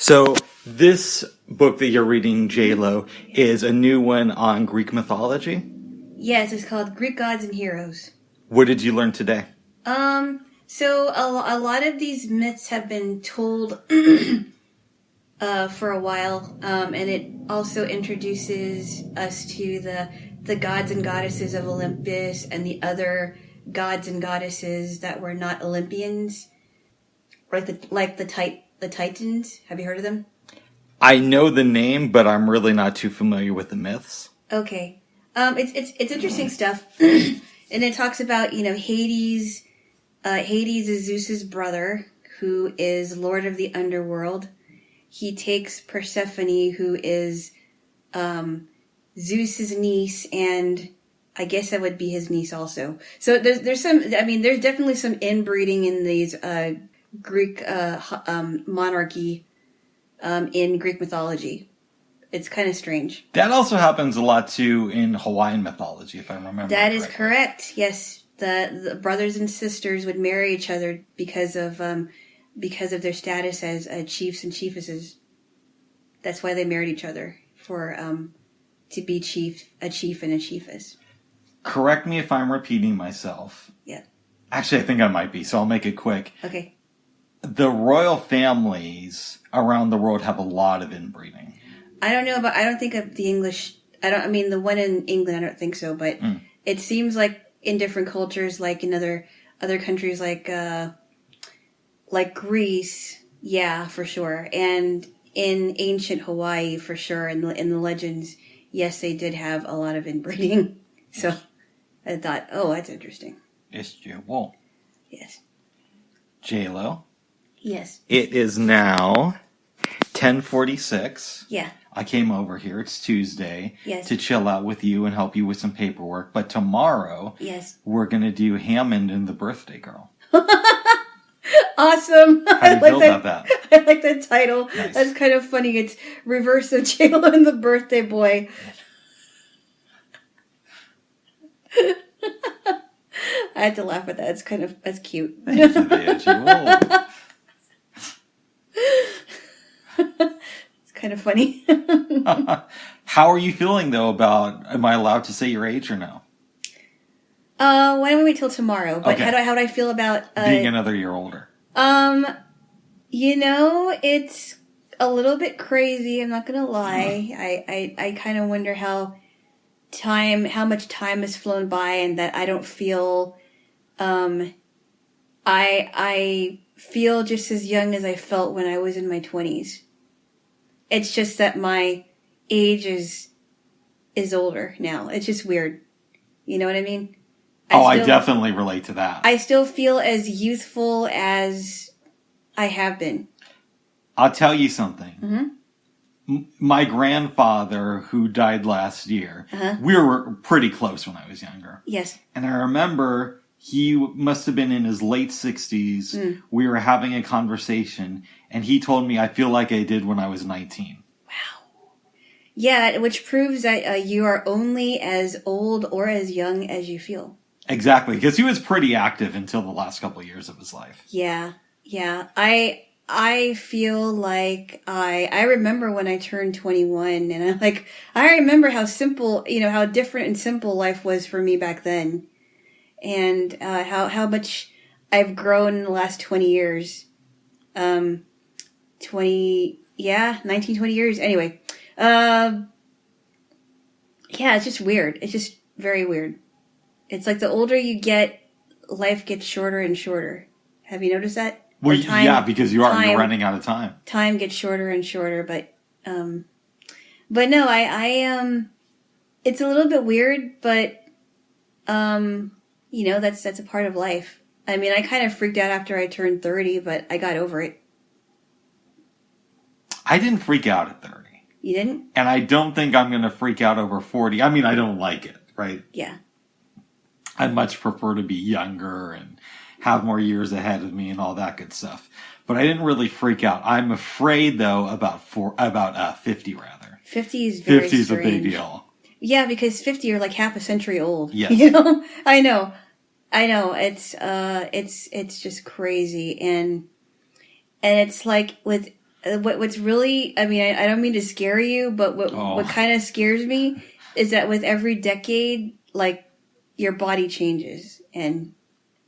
So this book that you're reading, Jaylo, is a new one on Greek mythology. Yes, it's called Greek Gods and Heroes. What did you learn today? So a lot of these myths have been told for a while, and it also introduces us to the gods and goddesses of Olympus and the other gods and goddesses that were not Olympians, like the Titans. Have you heard of them? I know the name, but I'm really not too familiar with the myths. Okay. It's interesting stuff. And it talks about, Hades. Hades is Zeus's brother, who is lord of the underworld. He takes Persephone, who is Zeus's niece, and I guess that would be his niece also. So there's definitely some inbreeding in these Greek monarchy in Greek mythology. It's kind of strange. That also happens a lot too in Hawaiian mythology, if I remember. That is correct. Yes, the brothers and sisters would marry each other because of their status as chiefs and chiefesses. That's why they married each other, for to be a chief and a chiefess. Correct me if I'm repeating myself. Yeah. Actually, I think I might be, so I'll make it quick. Okay. The royal families around the world have a lot of inbreeding. I don't think of the English. The one in England, I don't think so, but it seems like in different cultures, like in other countries, like Greece, yeah, for sure, and in ancient Hawaii, for sure, in the legends, yes, they did have a lot of inbreeding. So I thought, oh, that's interesting. It's well. Yes. Jaylo. Yes. It is now 10:46. Yeah. I came over here, it's Tuesday, yes, to chill out with you and help you with some paperwork. But tomorrow, yes, we're going to do Hammond and the Birthday Girl. Awesome. How do you feel about that? I like that title. Nice. That's kind of funny. It's reverse of Jaylo and the Birthday Boy. I had to laugh at that. That's cute. Thank you, Veggie. It's kind of funny. How are you feeling, though, about, am I allowed to say your age or no? Why don't we wait till tomorrow? But okay. How do I feel about... being another year older? It's a little bit crazy. I'm not going to lie. I kind of wonder how much time has flown by, and that I don't feel... I feel just as young as I felt when I was in my 20s. It's just that my age is older now. It's just weird. You know what I mean? I definitely relate to that. I still feel as youthful as I have been. I'll tell you something. Mm-hmm. My grandfather, who died last year, we were pretty close when I was younger. Yes. And I remember he must have been in his late 60s. We were having a conversation, and he told me, I feel like I did when I was 19. Wow. Yeah, which proves that you are only as old or as young as you feel. Exactly, because he was pretty active until the last couple of years of his life. Yeah. I feel like I remember when I turned 21, and I remember how simple, how different and simple life was for me back then. And how much I've grown in the last 20 years. 19, 20 years. Anyway. Yeah, it's just weird. It's just very weird. It's like the older you get, life gets shorter and shorter. Have you noticed that? Well, yeah, because you're running out of time. Time gets shorter and shorter, but no, it's a little bit weird, but, that's a part of life. I mean, I kind of freaked out after I turned 30, but I got over it. I didn't freak out at 30. You didn't? And I don't think I'm going to freak out over 40. I mean, I don't like it, right? Yeah. I'd much prefer to be younger and have more years ahead of me and all that good stuff. But I didn't really freak out. I'm afraid, though, about 50, rather. 50 is very 50 is strange. A big deal. Yeah, because 50 are like half a century old. Yes. I know. It's just crazy. And it's like with what's really, I mean, I don't mean to scare you, but what kind of scares me is that with every decade, like, your body changes. And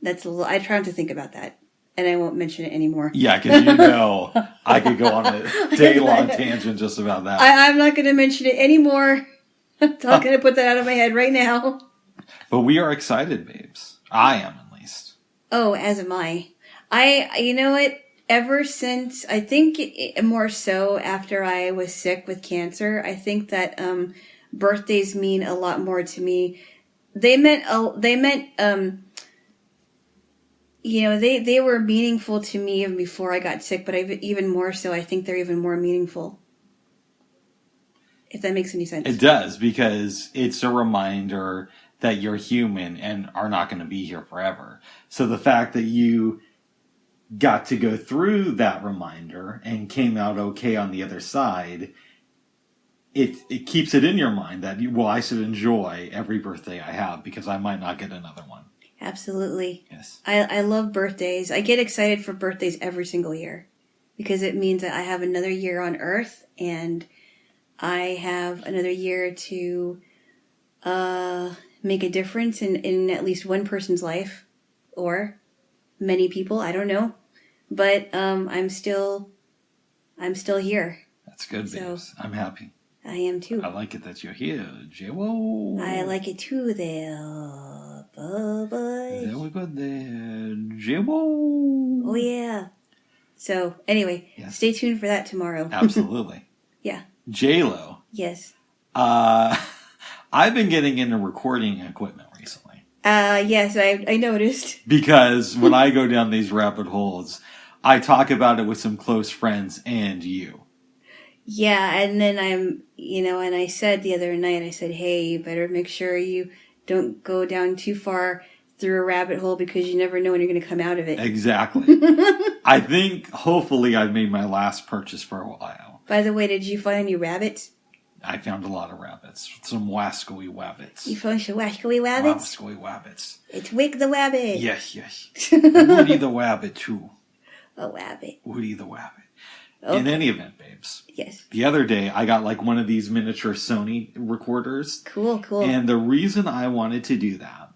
that's a little, I try not to think about that. And I won't mention it anymore. Yeah, because you know I could go on a day-long tangent just about that. I'm not going to mention it anymore. I'm not going to put that out of my head right now. But we are excited, babes. I am, at least. Oh, as am I. You know what? Ever since, I think more so after I was sick with cancer, I think that birthdays mean a lot more to me. They meant you know, they were meaningful to me even before I got sick, but even more so, I think they're even more meaningful. If that makes any sense. It does, because it's a reminder that you're human and are not going to be here forever. So the fact that you got to go through that reminder and came out okay on the other side, it keeps it in your mind that, I should enjoy every birthday I have because I might not get another one. Absolutely. Yes. I love birthdays. I get excited for birthdays every single year because it means that I have another year on Earth and I have another year to make a difference in at least one person's life or many people. I don't know. But I'm still here. That's good, babes. I'm happy. I am too. I like it that you're here, Jaylo. I like it too there. Bye-bye. There we go there, Jaylo. Oh, yeah. So, anyway, Stay tuned for that tomorrow. Absolutely. Yeah. Jaylo. Yes. I've been getting into recording equipment recently. Yes, I noticed. Because when I go down these rabbit holes, I talk about it with some close friends and you. Yeah, and then and I said the other night, I said, hey, you better make sure you don't go down too far through a rabbit hole because you never know when you're going to come out of it. Exactly. I think, hopefully, I've made my last purchase for a while. By the way, did you find any rabbits? I found a lot of rabbits. Some wascoey wabbits. You found some wascoey wabbits? Wascoey wabbits. It's Wick the Wabbit. Yes. Woody the Wabbit, too. A wabbit. Woody the Wabbit. Okay. In any event, babes. Yes. The other day, I got like one of these miniature Sony recorders. Cool. And the reason I wanted to do that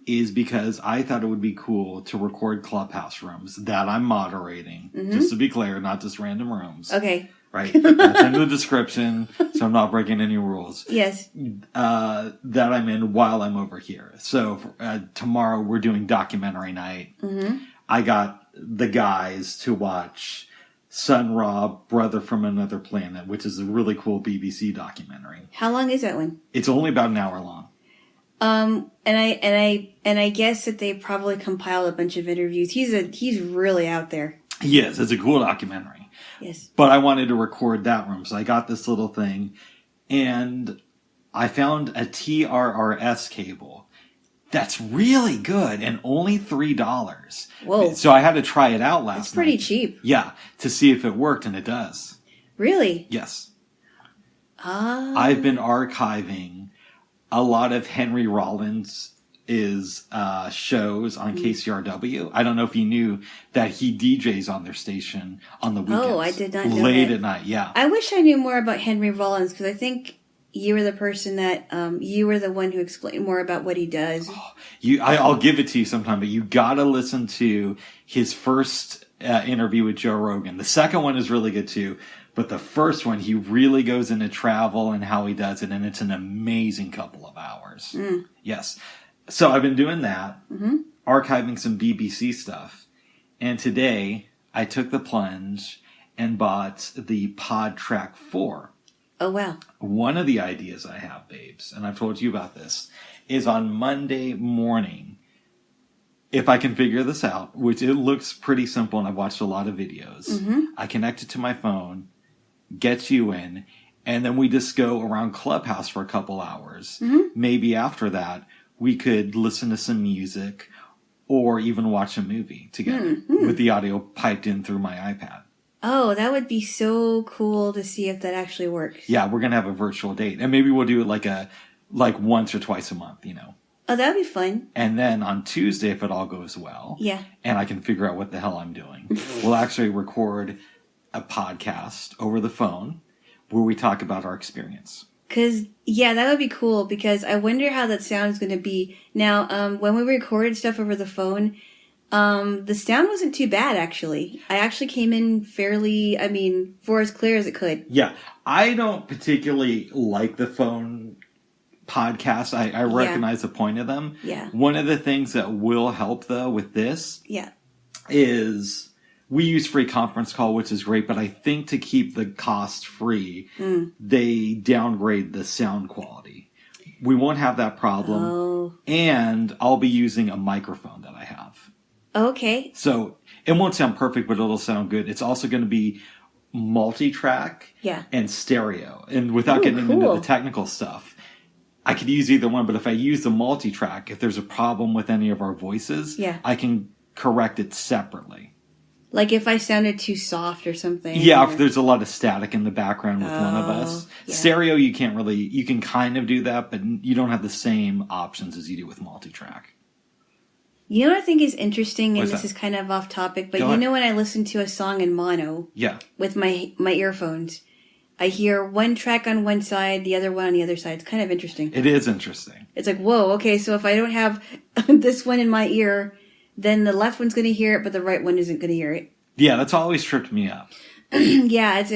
is because I thought it would be cool to record clubhouse rooms that I'm moderating. Just to be clear, not just random rooms. Okay. Right? That's in the description, so I'm not breaking any rules. Yes. That I'm in while I'm over here. So tomorrow we're doing documentary night. I got the guys to watch Sun Ra, Brother from Another Planet, which is a really cool BBC documentary. How long is that one? It's only about an hour long. And I guess that they probably compiled a bunch of interviews. He's really out there. He is. It's a cool documentary. Yes. But I wanted to record that room, so I got this little thing, and I found a TRRS cable that's really good and only $3. Whoa. So I had to try it out last night. It's pretty cheap. Yeah, to see if it worked, and it does. Really? Yes. I've been archiving a lot of Henry Rollins' shows on KCRW. I don't know if you knew that he DJs on their station on the weekends. Oh, I did not know Late that. at night, yeah. I wish I knew more about Henry Rollins because I think you were the person that you were the one who explained more about what he does. I'll give it to you sometime, but you gotta listen to his first interview with Joe Rogan. The second one is really good too, but the first one, he really goes into travel and how he does it, and it's an amazing couple of hours. Yes. So I've been doing that, archiving some BBC stuff, and today I took the plunge and bought the PodTrack 4. Oh, wow. One of the ideas I have, babes, and I've told you about this, is on Monday morning, if I can figure this out, which it looks pretty simple and I've watched a lot of videos, I connect it to my phone, get you in, and then we just go around Clubhouse for a couple hours. Maybe after that, we could listen to some music or even watch a movie together with the audio piped in through my iPad. Oh, that would be so cool to see if that actually works. Yeah, we're going to have a virtual date. And maybe we'll do it like once or twice a month, you know. Oh, that would be fun. And then on Tuesday, if it all goes well, yeah, and I can figure out what the hell I'm doing, we'll actually record a podcast over the phone where we talk about our experience. Because, yeah, that would be cool, because I wonder how that sound is going to be. Now, when we recorded stuff over the phone, the sound wasn't too bad, actually. I actually came in fairly, for as clear as it could. Yeah. I don't particularly like the phone podcasts. I recognize the point of them. Yeah. One of the things that will help, though, with this is we use free conference call, which is great, but I think to keep the cost free, they downgrade the sound quality. We won't have that problem. Oh. And I'll be using a microphone that I have. Okay. So it won't sound perfect, but it'll sound good. It's also going to be multi-track and stereo. And without getting into the technical stuff, I could use either one, but if I use the multi-track, if there's a problem with any of our voices, I can correct it separately. Like if I sounded too soft or something. Yeah, if there's a lot of static in the background with one of us. Yeah. Stereo, you can kind of do that, but you don't have the same options as you do with multi-track. You know what I think is interesting, and this is kind of off topic, but you know when I listen to a song in mono with my earphones, I hear one track on one side, the other one on the other side. It's kind of interesting. It is interesting. It's like, whoa, okay, so if I don't have this one in my ear, then the left one's going to hear it, but the right one isn't going to hear it. Yeah, that's always tripped me up. Yeah,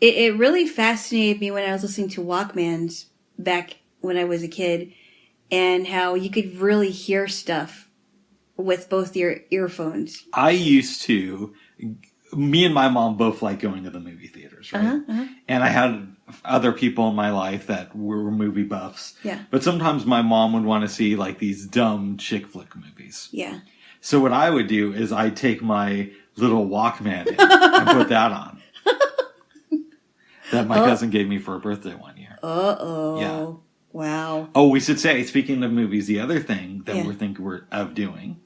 it really fascinated me when I was listening to Walkmans back when I was a kid, and how you could really hear stuff with both your earphones. I used to, me and my mom both like going to the movie theaters, right? And I had other people in my life that were movie buffs. Yeah. But sometimes my mom would want to see like these dumb chick flick movies. Yeah. So what I would do is I'd take my little Walkman in and put that on. That my cousin gave me for a birthday one year. Uh-oh. Yeah. Wow. Oh, we should say, speaking of movies, the other thing that we're of doing,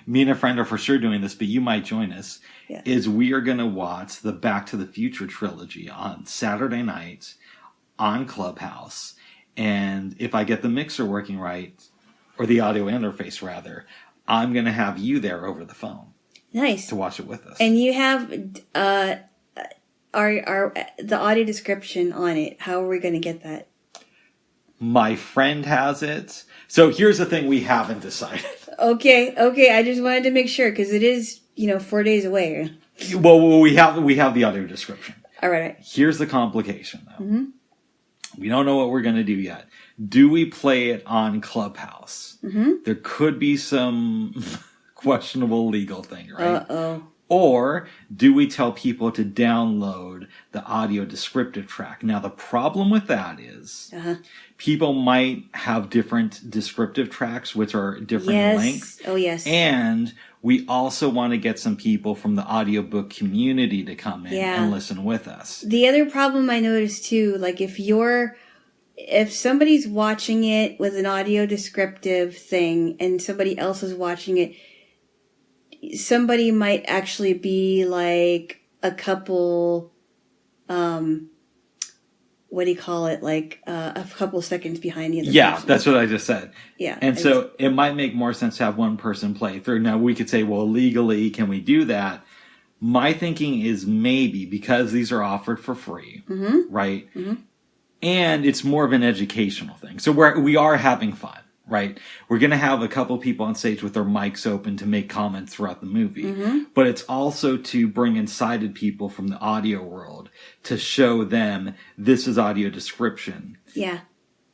me and a friend are for sure doing this, but you might join us, is we are going to watch the Back to the Future trilogy on Saturday night on Clubhouse. And if I get the mixer working right, or the audio interface rather, I'm going to have you there over the phone. Nice. To watch it with us. And you have the audio description on it. How are we going to get that? My friend has it. So here's the thing we haven't decided. Okay. I just wanted to make sure, because it is, 4 days away. Well, we have the audio description. All right. Here's the complication, though. We don't know what we're going to do yet. Do we play it on Clubhouse? There could be some questionable legal thing, right? Uh-oh. Or do we tell people to download the audio descriptive track? Now, the problem with that is people might have different descriptive tracks, which are different lengths. Oh, yes. And we also want to get some people from the audiobook community to come in and listen with us. The other problem I noticed, too, like if somebody's watching it with an audio descriptive thing and somebody else is watching it, somebody might actually be like a couple, what do you call it? Like a couple seconds behind the other person. That's what I just said. Yeah. And so it might make more sense to have one person play through. Now we could say, well, legally, can we do that? My thinking is maybe, because these are offered for free, right? And it's more of an educational thing. So we are having fun. Right? We're going to have a couple people on stage with their mics open to make comments throughout the movie. But it's also to bring in sighted people from the audio world to show them this is audio description. Yeah.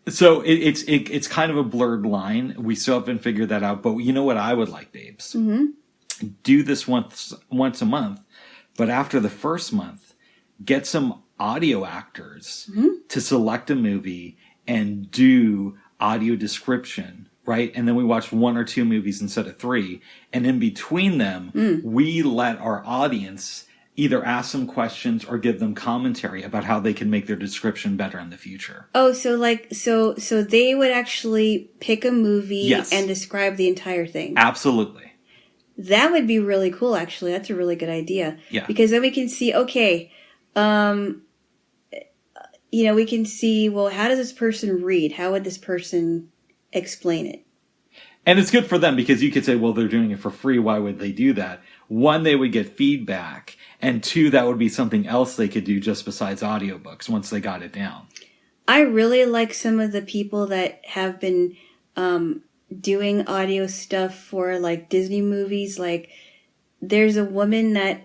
So it's kind of a blurred line. We still haven't figured that out. But you know what I would like, babes? Do this once a month. But after the first month, get some audio actors to select a movie and do audio description, right? And then we watch 1 or 2 movies instead of 3. And in between them, we let our audience either ask them questions or give them commentary about how they can make their description better in the future. Oh, so they would actually pick a movie and describe the entire thing. Absolutely. That would be really cool, actually. That's a really good idea. Yeah. Because then we can see, okay, we can see, well, how does this person read? How would this person explain it? And it's good for them because you could say, well, they're doing it for free. Why would they do that? One, they would get feedback. And 2, that would be something else they could do just besides audiobooks once they got it down. I really like some of the people that have been doing audio stuff for like Disney movies. Like there's a woman that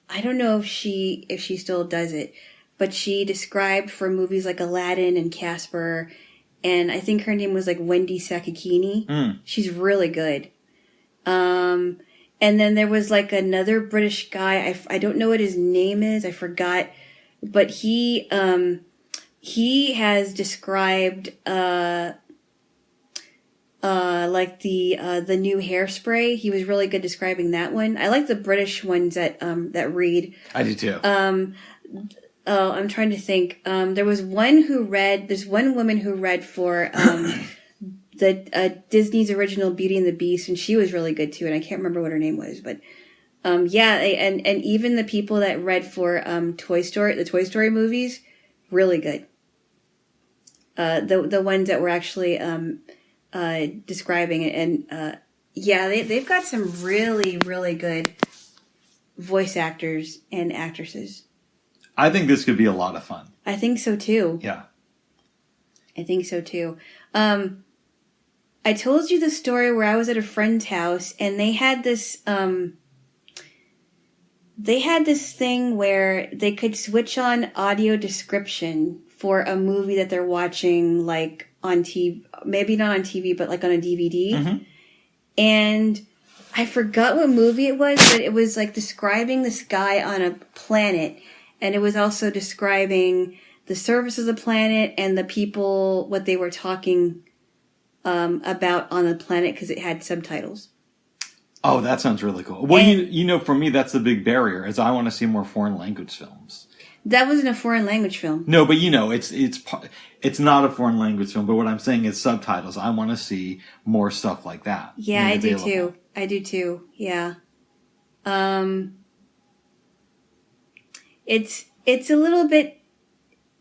I don't know if she still does it, but she described for movies like Aladdin and Casper, and I think her name was like Wendy Sakakini. She's really good. And then there was like another British guy. I don't know what his name is. I forgot, but he has described like the new Hairspray. He was really good describing that one. I like the British ones that read. I do too. Oh, I'm trying to think. There's one woman who read for the Disney's original Beauty and the Beast, and she was really good too. And I can't remember what her name was, but yeah, and even the people that read for the Toy Story movies, really good. The ones that were actually describing it, and yeah, they've got some really, really good voice actors and actresses. I think this could be a lot of fun. I think so too. Yeah. I think so too. I told you the story where I was at a friend's house and they had this thing where they could switch on audio description for a movie that they're watching, like on TV, maybe not on TV, but like on a DVD. Mm-hmm. And I forgot what movie it was, but it was like describing this guy on a planet, and it was also describing the surface of the planet and the people, what they were talking about on the planet, because it had subtitles. Oh, that sounds really cool. Well, you know, for me, that's the big barrier, is I want to see more foreign language films. That wasn't a foreign language film. No, but you know, it's not a foreign language film. But what I'm saying is subtitles. I want to see more stuff like that. Yeah, I do too. I do too. Yeah. It's a little bit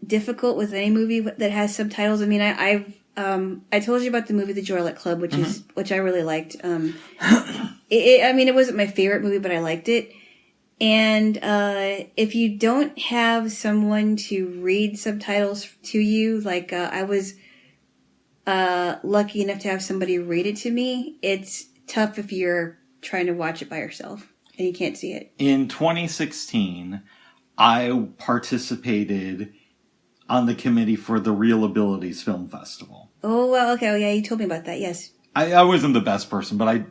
difficult with any movie that has subtitles. I mean, I told you about the movie The Joylet Club, which I really liked. It wasn't my favorite movie, but I liked it. And if you don't have someone to read subtitles to you, like I was lucky enough to have somebody read it to me, it's tough if you're trying to watch it by yourself and you can't see it. In 2016, I participated on the committee for the Real Abilities Film Festival. Oh, well, okay. Oh, yeah, you told me about that, yes. I wasn't the best person, but I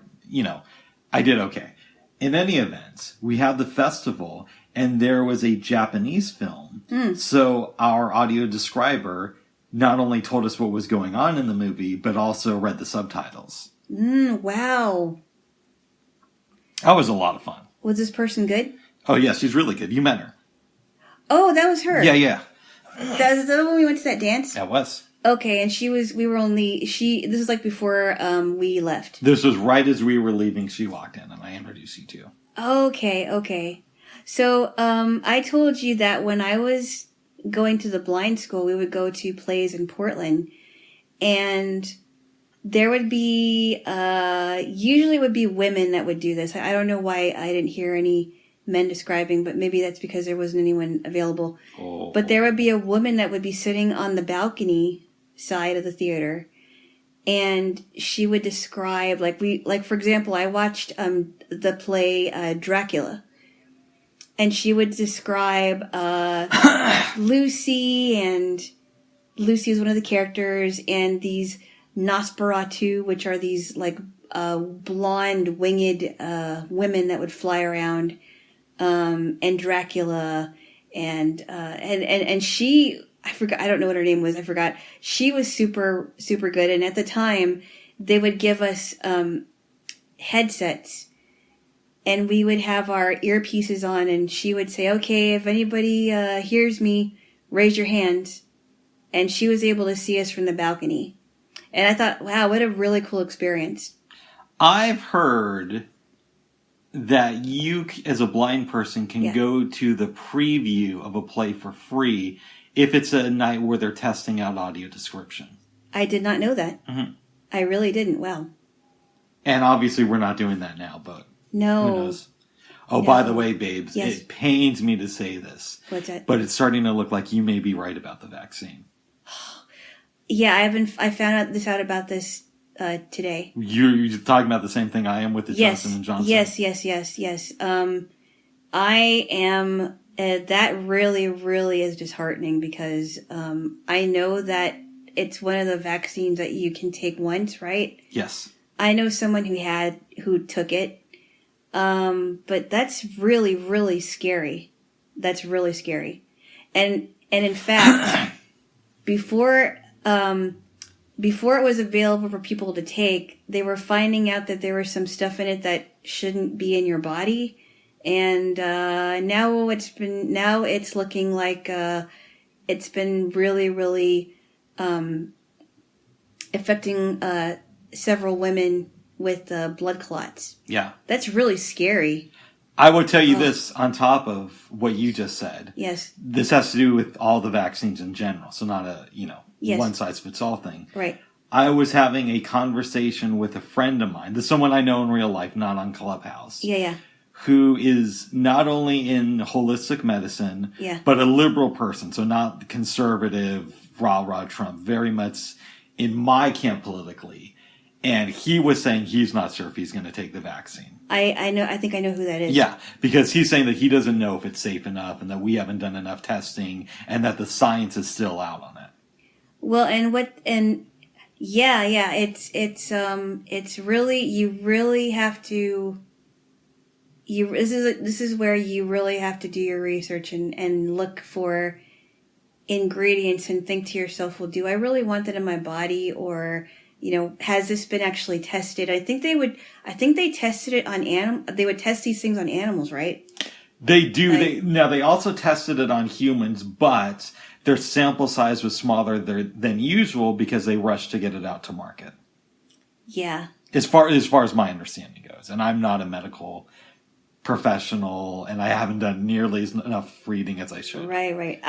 did okay. In any event, we had the festival, and there was a Japanese film. So our audio describer not only told us what was going on in the movie, but also read the subtitles. Wow. That was a lot of fun. Was this person good? Oh, yeah, she's really good. You met her. Oh, that was her. Yeah. That was the one we went to that dance? That was. Okay, and this was like before we left. This was right as we were leaving, she walked in, and I introduced you to. Okay. So, I told you that when I was going to the blind school, we would go to plays in Portland, and there would be, usually it would be women that would do this. I don't know why I didn't hear any men describing, but maybe that's because there wasn't anyone available. Oh. But there would be a woman that would be sitting on the balcony side of the theater, and she would describe, for example, I watched the play Dracula, and she would describe Lucy, and Lucy is one of the characters, and these Nosferatu, which are these blonde winged women that would fly around, and Dracula, and she, I forgot, I don't know what her name was, I forgot. She was super, super good, and at the time, they would give us headsets, and we would have our earpieces on, and she would say, okay, if anybody hears me, raise your hands, and she was able to see us from the balcony. And I thought, wow, what a really cool experience. I've heard that you, as a blind person, can go to the preview of a play for free if it's a night where they're testing out audio description. I did not know that. Mm-hmm. I really didn't. Wow. And obviously we're not doing that now, but no. Who knows? Oh, No. by the way, babes, Yes. it pains me to say this, What's that? but it's starting to look like you may be right about the vaccine. Yeah, I found out about this today. You're talking about the same thing I am with the Johnson and Johnson. Yes. I am. That really is disheartening because I know that it's one of the vaccines that you can take once, right? Yes. I know someone who took it, but that's really scary. That's really scary, and in fact, before it was available for people to take, they were finding out that there was some stuff in it that shouldn't be in your body. And now it's looking like it's been really affecting several women with blood clots. Yeah. That's really scary. I will tell you this on top of what you just said. Yes. This has to do with all the vaccines in general, so not a, Yes. one size fits all thing. Right. I was having a conversation with a friend of mine. This is someone I know in real life, not on Clubhouse. Yeah. Who is not only in holistic medicine, but a liberal person. So not conservative, rah Trump, very much in my camp politically. And he was saying he's not sure if he's going to take the vaccine. I know. I think I know who that is. Yeah, because he's saying that he doesn't know if it's safe enough and that we haven't done enough testing and that the science is still out on it. Well, it's really, you really have to. This is where you really have to do your research and look for ingredients and think to yourself, well, do I really want that in my body, or has this been actually tested? I think they tested it on they would test these things on animals, right? They do. Right. They also tested it on humans, but their sample size was smaller than usual because they rushed to get it out to market. Yeah. As far as my understanding goes, and I'm not a medical professional, and I haven't done nearly enough reading as I should. Right.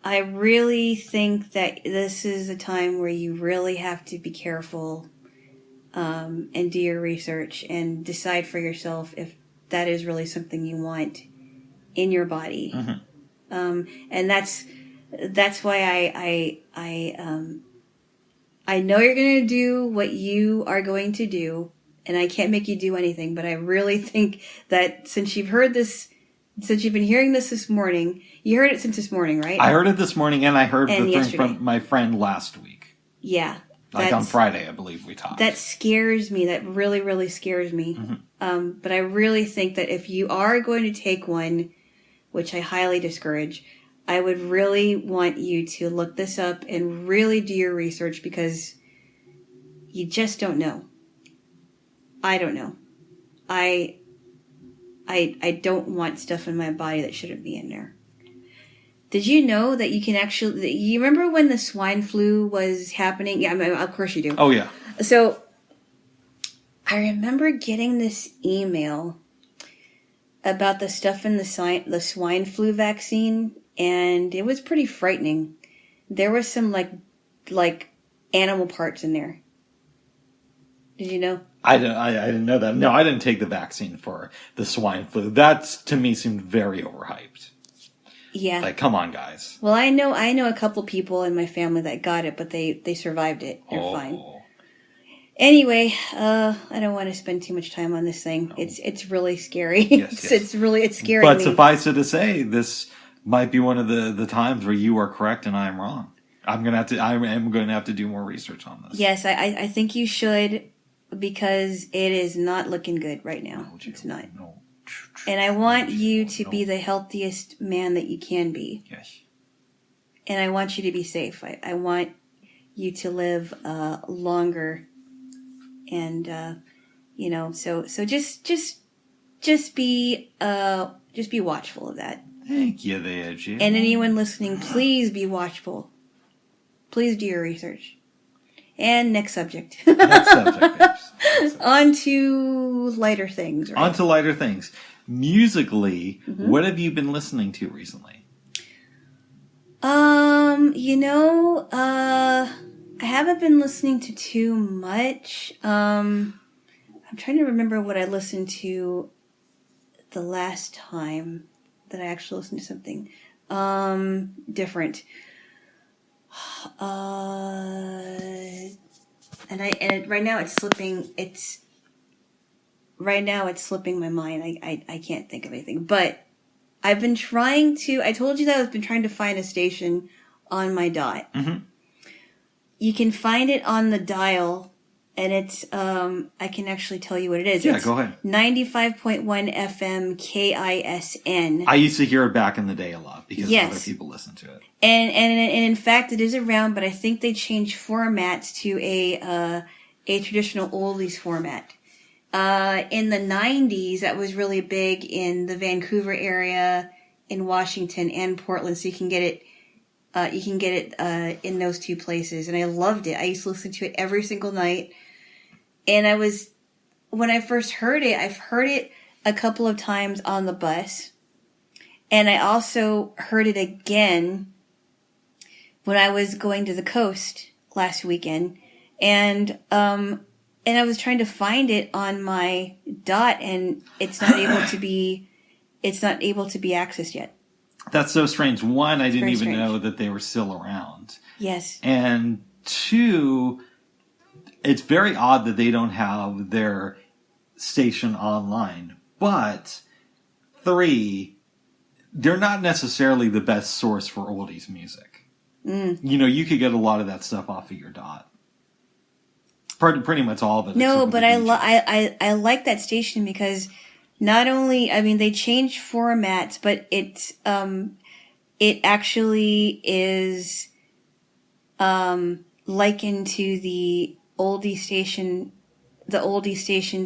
I really think that this is a time where you really have to be careful and do your research and decide for yourself if that is really something you want in your body. Mm-hmm. And that's why I know you're going to do what you are going to do, and I can't make you do anything, but I really think that since you've been hearing this morning, you heard it since this morning, right? I heard it this morning, and I heard the thing yesterday from my friend last week. Yeah. Like on Friday, I believe we talked. That scares me. That really scares me. Mm-hmm. But I really think that if you are going to take one, which I highly discourage, I would really want you to look this up and really do your research, because you just don't know. I don't know. I don't want stuff in my body that shouldn't be in there. Did you know that you can actually... You remember when the swine flu was happening? Yeah, I mean, of course you do. Oh, yeah. So, I remember getting this email about the stuff in the swine flu vaccine, and it was pretty frightening. There was some, like animal parts in there. Did you know? I didn't know that. No, I didn't take the vaccine for the swine flu. That, to me, seemed very overhyped. Yeah. Like, come on, guys. Well, I know a couple people in my family that got it, but they survived it. They're fine. Anyway, I don't want to spend too much time on this thing. No. It's really scary. Yes. It's scary. But suffice it to say, this might be one of the times where you are correct and I am wrong. I am going to have to do more research on this. Yes, I think you should, because it is not looking good right now. No, it's not. No. And I want you to be the healthiest man that you can be. Yes. And I want you to be safe. I want you to live longer. And so just be watchful of that. Thank you there, Jim. And anyone listening, please be watchful. Please do your research. And next subject. Next subject. On to lighter things, right? On to lighter things. Musically, what have you been listening to recently? I haven't been listening to too much. I'm trying to remember what I listened to the last time that I actually listened to something different. Right now it's slipping. Right now it's slipping my mind. I can't think of anything. But I've been trying to. I told you that I've been trying to find a station on my dot. Mm-hmm. You can find it on the dial, and it's I can actually tell you what it is. Yeah, it's go ahead. 95.1 FM KISN. I used to hear it back in the day a lot because other people listened to it. And in fact, it is around, but I think they changed formats to a traditional oldies format. In the 90s, that was really big in the Vancouver area, in Washington, and Portland. So you can get it in those two places, and I loved it. I used to listen to it every single night. And when I first heard it, I've heard it a couple of times on the bus, and I also heard it again when I was going to the coast last weekend, and I was trying to find it on my dot, and it's not able to be accessed yet. That's so strange. One, I didn't even know that they were still around. Yes. And two, it's very odd that they don't have their station online. But three, they're not necessarily the best source for oldies music. You could get a lot of that stuff off of your dot. Pretty much all of it. No, but I like that station because not only, they changed formats, but it actually is likened to the oldie stations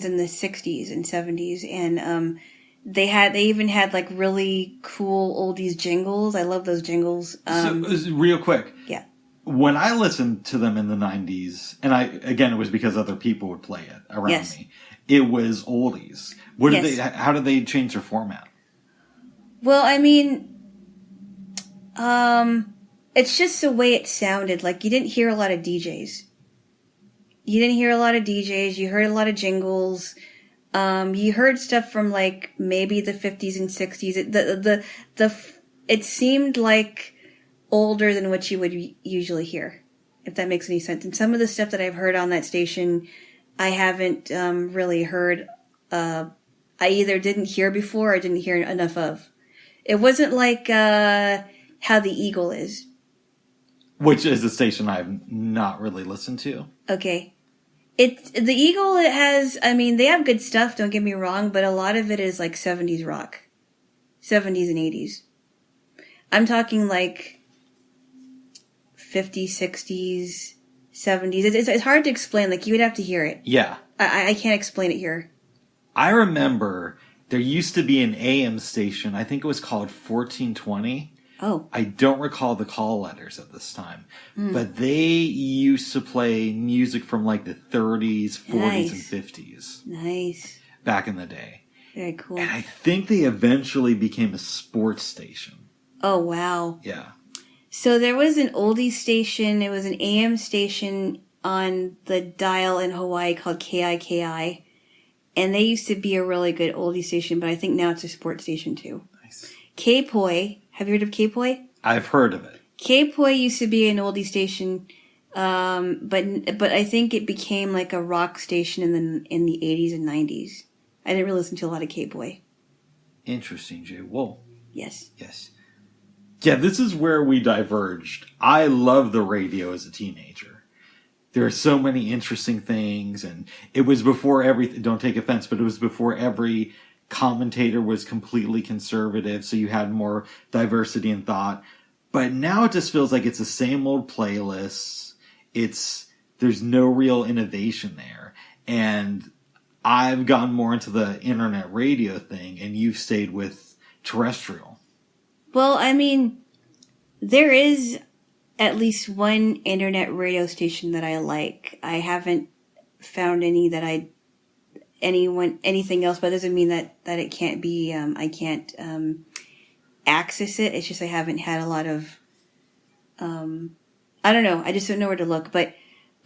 in the 60s and 70s, and they even had like really cool oldies jingles. I love those jingles. So, real quick. Yeah. When I listened to them in the 90s, and it was because other people would play it around me. It was oldies. How did they change their format? Well, it's just the way it sounded. Like, you didn't hear a lot of DJs. You heard a lot of jingles. You heard stuff from like maybe the 50s and 60s. It seemed like older than what you would usually hear, if that makes any sense. And some of the stuff that I've heard on that station, I haven't really heard. I either didn't hear before or didn't hear enough of. It wasn't like how the Eagle is. Which is a station I've not really listened to. Okay. The Eagle, it has, they have good stuff, don't get me wrong, but a lot of it is like 70s rock. 70s and 80s. I'm talking like 50s, 60s, 70s. It's hard to explain. Like, you would have to hear it. Yeah. I can't explain it here. I remember there used to be an AM station. I think it was called 1420. Oh. I don't recall the call letters at this time. But they used to play music from like the 30s, 40s, and 50s. Nice. Back in the day. Very cool. And I think they eventually became a sports station. Oh, wow. Yeah. So there was an oldie station. It was an AM station on the dial in Hawaii called KIKI. And they used to be a really good oldie station, but I think now it's a sports station too. Nice. K-Poi. Have you heard of K-Poi? I've heard of it. K-Poi used to be an oldie station, but I think it became like a rock station in the 80s and 90s. I didn't really listen to a lot of K-Poi. Interesting, Jay. Whoa. Yes. Yes. Yeah, this is where we diverged. I loved the radio as a teenager. There are so many interesting things, and it was before everything, don't take offense, but it was before every commentator was completely conservative, so you had more diversity in thought. But now it just feels like it's the same old playlists. There's no real innovation there. And I've gone more into the internet radio thing, and you've stayed with terrestrial. Well, there is at least one internet radio station that I like. I haven't found anything else, but it doesn't mean that it can't be, I can't access it. It's just I haven't had a lot of, I don't know. I just don't know where to look. But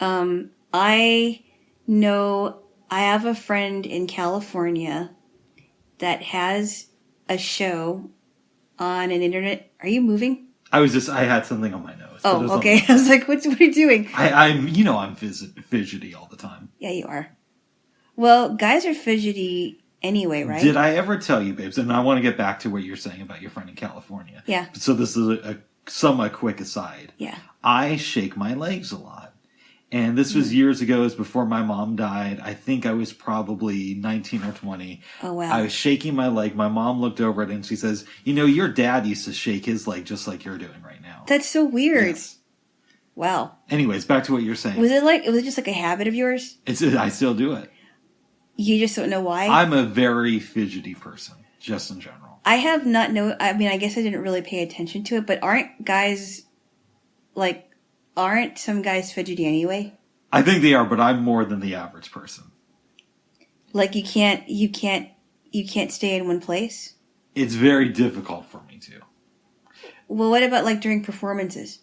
I know I have a friend in California that has a show on an internet. Are you moving? I had something on my nose. Oh, okay. I was like, what are you doing? I'm fidgety all the time. Yeah, you are. Well, guys are fidgety anyway, right? Did I ever tell you, babes? And I want to get back to what you're saying about your friend in California. Yeah. So this is a somewhat quick aside. Yeah. I shake my legs a lot. And this was years ago. It was before my mom died. I think I was probably 19 or 20. Oh, wow. I was shaking my leg. My mom looked over it and she says, your dad used to shake his leg just like you're doing right now. That's so weird. Yes. Wow. Anyways, back to what you're saying. Was it just like a habit of yours? I still do it. You just don't know why? I'm a very fidgety person, just in general. I have not know. I mean, I guess I didn't really pay attention to it, but aren't some guys fidgety anyway? I think they are, but I'm more than the average person. Like you can't stay in one place? It's very difficult for me to. Well, what about like during performances?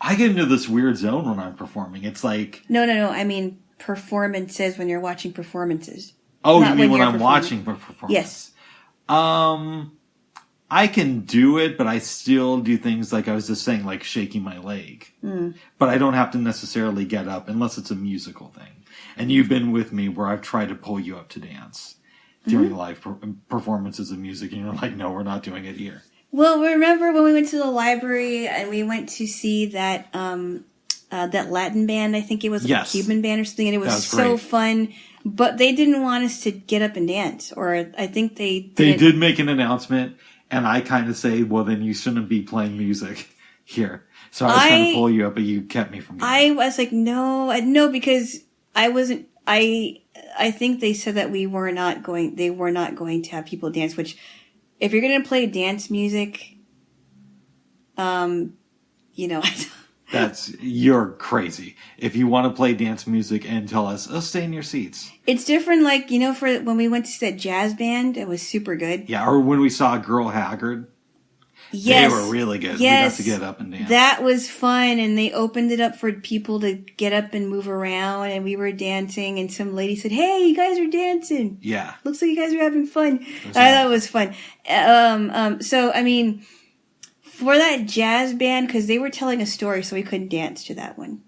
I get into this weird zone when I'm performing. It's like... No. I mean performances when you're watching performances. Oh, you mean when I'm watching a performance? Yes. I can do it, but I still do things like I was just saying, like shaking my leg. Mm. But I don't have to necessarily get up unless it's a musical thing. And you've been with me where I've tried to pull you up to dance during live performances of music, and you're like, no, we're not doing it here. Well, remember when we went to the library and we went to see that that Latin band? I think it was like a Cuban band or something, and it was so fun. But they didn't want us to get up and dance, or I think they didn't. They did make an announcement, and I kind of say, well, then you shouldn't be playing music here. So I was trying to pull you up, but you kept me from getting I was like, no, because I wasn't. I think they said that they were not going to have people dance. Which, if you're going to play dance music, you're crazy. If you want to play dance music and tell us, stay in your seats. It's different, like, for when we went to see that jazz band, it was super good. Yeah, or when we saw Girl Haggard. Yes. They were really good. Yes. We got to get up and dance. That was fun, and they opened it up for people to get up and move around, and we were dancing, and some lady said, hey, you guys are dancing. Yeah. Looks like you guys are having fun. I thought it was fun. So, I mean, for that jazz band, because they were telling a story, so we couldn't dance to that one.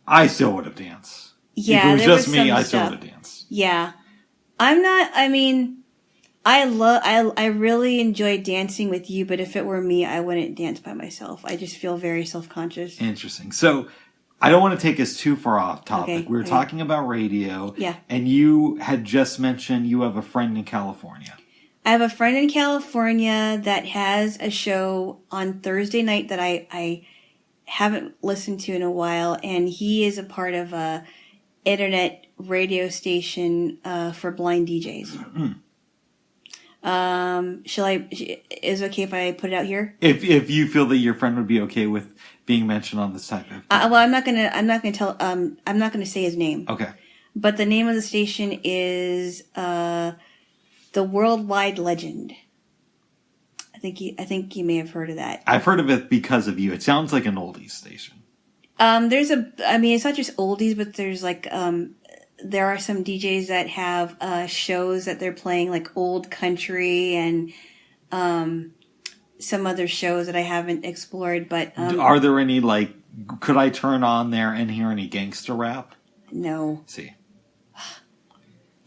I still would have danced. Yeah, if it was just me, I still would have danced. Yeah. I really enjoy dancing with you, but if it were me, I wouldn't dance by myself. I just feel very self-conscious. Interesting. So, I don't want to take us too far off topic. Okay, We were talking about radio. Yeah. And you had just mentioned you have a friend in California. I have a friend in California that has a show on Thursday night that I haven't listened to in a while, and he is a part of a internet radio station for blind DJs. Is it okay if I put it out here? If you feel that your friend would be okay with being mentioned on this type of well, I'm not gonna say his name. Okay. But the name of the station is The Worldwide Legend. I think you may have heard of that. I've heard of it because of you. It sounds like an oldies station. It's not just oldies, but there's like there are some DJs that have shows that they're playing like old country and some other shows that I haven't explored. But are there any could I turn on there and hear any gangster rap? No. See.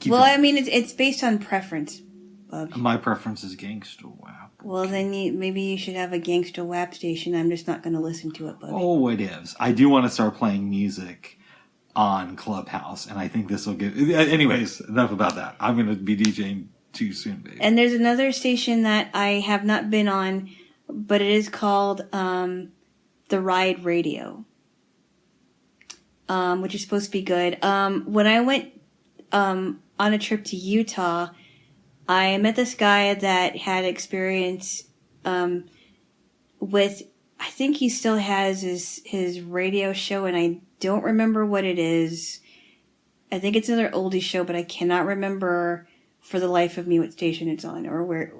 It's based on preference, Bub. My preference is gangster rap. Well, then maybe you should have a gangster rap station. I'm just not going to listen to it, Bub. Oh, it is. I do want to start playing music on Clubhouse, and I think this will get... Anyways, enough about that. I'm going to be DJing too soon, baby. And there's another station that I have not been on, but it is called The Ride Radio, which is supposed to be good. When I went on a trip to Utah, I met this guy that had experience with... I think he still has his radio show, and I don't remember what it is. I think it's another oldie show, but I cannot remember for the life of me what station it's on or where.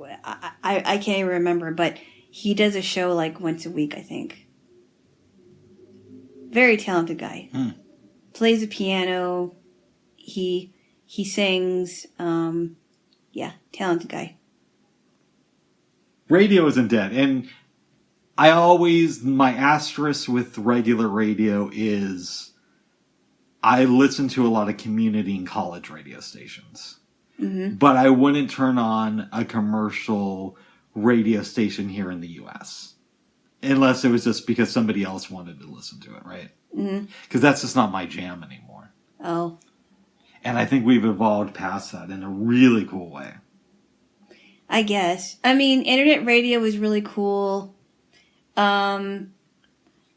I can't even remember, but he does a show like once a week, I think. Very talented guy. Plays the piano. He sings. Yeah, talented guy. Radio isn't dead. And my asterisk with regular radio is I listen to a lot of community and college radio stations. Mm-hmm. But I wouldn't turn on a commercial radio station here in the U.S. Unless it was just because somebody else wanted to listen to it, right? Because that's just not my jam anymore. Oh. And I think we've evolved past that in a really cool way. I guess. I mean, internet radio was really cool. I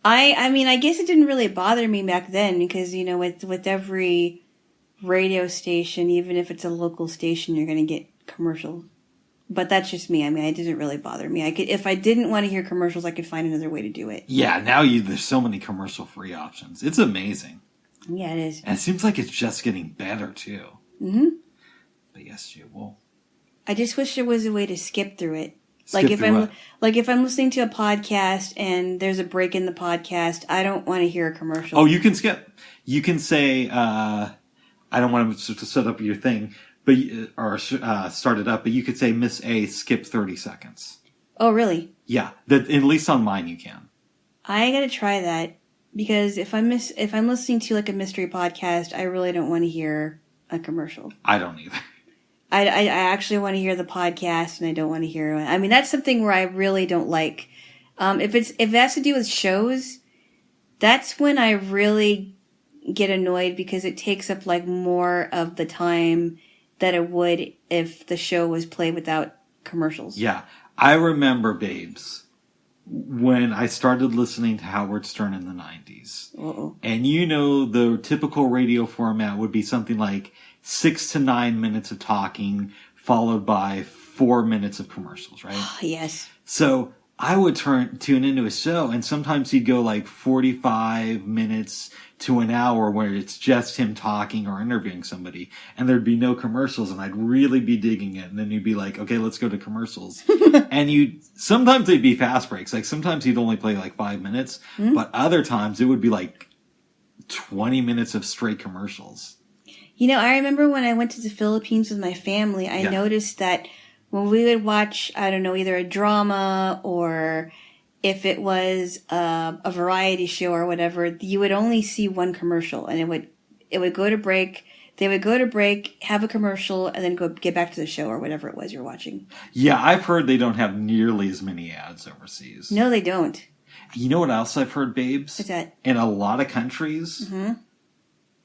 guess it didn't really bother me back then because, you know, with every radio station, even if it's a local station, you're going to get commercials. But that's just me. I mean, it doesn't really bother me. If I didn't want to hear commercials, I could find another way to do it. Yeah, now there's so many commercial-free options. It's amazing. Yeah, it is. And it seems like it's just getting better, too. Mm-hmm. But yes, you will. I just wish there was a way to skip through it. If I'm listening to a podcast and there's a break in the podcast, I don't want to hear a commercial. Oh, you can skip. You can say, I don't want to set up your thing, start it up, but you could say, Miss A, skip 30 seconds. Oh, really? Yeah. At least on mine you can. I gotta try that because if I'm listening to like a mystery podcast, I really don't want to hear a commercial. I don't either. I actually want to hear the podcast, and I don't want to hear. I mean, that's something where I really don't like. If it has to do with shows, that's when I really get annoyed because it takes up like more of the time that it would if the show was played without commercials. Yeah, I remember, babes, when I started listening to Howard Stern in the 90s. Uh-oh. And you know, the typical radio format would be something like 6 to 9 minutes of talking, followed by 4 minutes of commercials, right? Yes. So I would tune into a show, and sometimes he'd go like 45 minutes to an hour where it's just him talking or interviewing somebody, and there'd be no commercials, and I'd really be digging it. And then you'd be like, okay, let's go to commercials. And sometimes they'd be fast breaks. Like sometimes he'd only play like 5 minutes, but other times it would be like 20 minutes of straight commercials. You know, I remember when I went to the Philippines with my family, I noticed that when we would watch, I don't know, either a drama or if it was a variety show or whatever, you would only see one commercial, and it would go to break. They would go to break, have a commercial, and then get back to the show or whatever it was you're watching. Yeah, I've heard they don't have nearly as many ads overseas. No, they don't. You know what else I've heard, babes? What's that? In a lot of countries,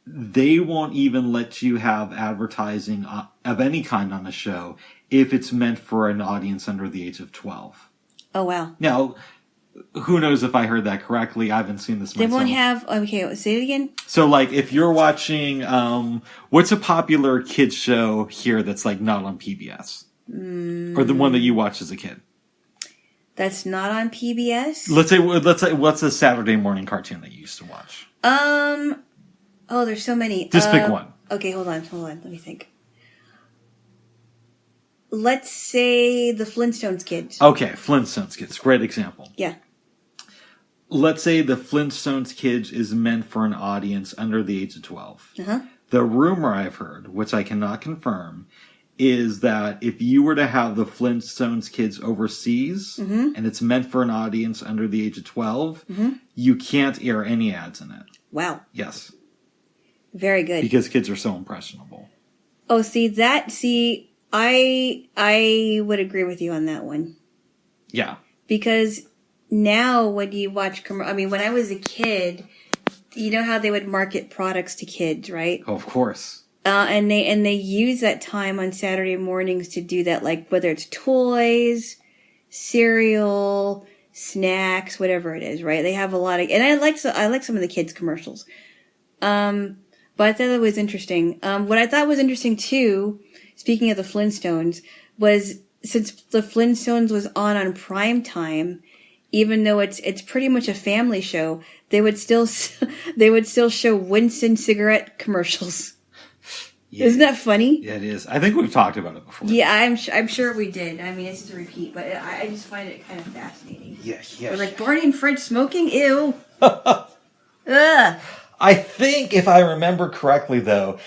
they won't even let you have advertising of any kind on a show if it's meant for an audience under the age of 12. Oh, wow. Now, who knows if I heard that correctly? I haven't seen this myself. They won't have... Okay, say it again. So, like, if you're watching... what's a popular kids show here that's, like, not on PBS? Or the one that you watched as a kid? That's not on PBS? Let's say what's a Saturday morning cartoon that you used to watch? Oh, there's so many. Just pick one. Okay, hold on. Let me think. Let's say the Flintstones Kids. Okay, Flintstones Kids. Great example. Yeah. Let's say the Flintstones Kids is meant for an audience under the age of 12. Uh-huh. The rumor I've heard, which I cannot confirm, is that if you were to have the Flintstones Kids overseas, and it's meant for an audience under the age of 12, you can't air any ads in it. Wow. Yes. Very good. Because kids are so impressionable. Oh, I would agree with you on that one. Yeah. Because now when you watch, when I was a kid, you know how they would market products to kids, right? Oh, of course. And they use that time on Saturday mornings to do that, like whether it's toys, cereal, snacks, whatever it is, right? They have a lot of, and I like some of the kids' commercials. But I thought it was interesting. What I thought was interesting too, speaking of the Flintstones, was since the Flintstones was on prime time, even though it's pretty much a family show, they would still show Winston cigarette commercials. Yeah. Isn't that funny? Yeah, it is. I think we've talked about it before. Yeah, I'm sure we did. I mean, it's just a repeat, but I just find it kind of fascinating. Yeah. We're like Barney and Fred smoking? Ew. Ugh. I think, if I remember correctly, though,